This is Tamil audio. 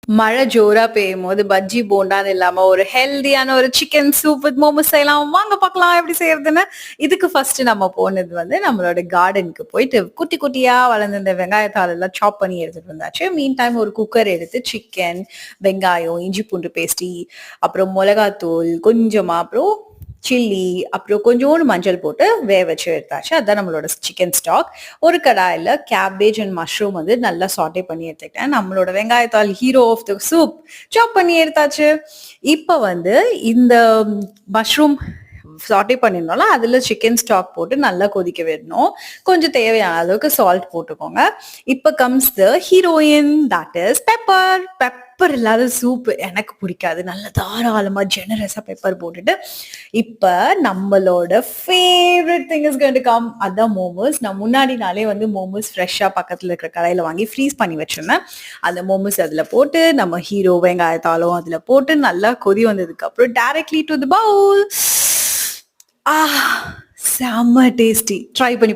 மழை ஜோரா பெய்யும்போது பஜ்ஜி போண்டான்னு இல்லாம ஒரு ஹெல்தியான ஒரு சிக்கன் சூப் வித் மோமோஸ் செய்யலாம். வாங்க பார்க்கலாம் எப்படி செய்யறதுன்னு. இதுக்கு ஃபர்ஸ்ட் நம்ம போனது வந்து நம்மளோட கார்டனுக்கு போயிட்டு குட்டி குட்டியா வளர்ந்த இந்த வெங்காயத்தாள் எல்லாம் சாப் பண்ணி எடுத்துட்டு வந்தாச்சு. மீன் டைம் ஒரு குக்கர் எடுத்து சிக்கன், வெங்காயம், இஞ்சி பூண்டு பேஸ்டி, அப்புறம் மிளகாத்தூள் கொஞ்சமா, அப்புறம் சில்லி, அப்புறம் கொஞ்சோண்டு மஞ்சள் போட்டு வேக வச்சு எடுத்தாச்சு. அதான் நம்மளோட சிக்கன் ஸ்டாக். ஒரு கடாயில கேபேஜ் அண்ட் மஷ்ரூம் வந்து நல்லா சாட்டே பண்ணி எடுத்துக்கிட்டேன். நம்மளோட வெங்காயத்தாள் ஹீரோ ஆஃப் த சூப் சாப் பண்ணி எடுத்தாச்சு. இப்ப வந்து இந்த மஷ்ரூம் சாட்டே பண்ணிருந்தோம்ல, அதுல சிக்கன் ஸ்டாக் போட்டு நல்லா கொதிக்க விடணும். கொஞ்சம் தேவையான அளவுக்கு சால்ட் போட்டுக்கோங்க. இப்ப comes the heroine, that is pepper. Pepper இல்லாத சூப் எனக்கு பிடிக்காது. நல்ல தாராளமா ஜெனரஸா பெப்பர் போட்டுட்டு இப்ப நம்மளோட favourite thing is going to come. அதான் மோமோஸ். நான் முன்னாடி நாளே வந்து மோமோஸ் ஃப்ரெஷ்ஷா பக்கத்துல இருக்கிற கடையில வாங்கி ஃப்ரீஸ் பண்ணி வச்சிருந்தேன். அந்த மோமோஸ் அதுல போட்டு நம்ம ஹீரோ வெங்காயத்தாலும் அதுல போட்டு நல்லா கொதி வந்ததுக்கு அப்புறம் டைரக்ட்லி டு தி பவுல். செம்ம டேஸ்டி. ட்ரை பண்ணி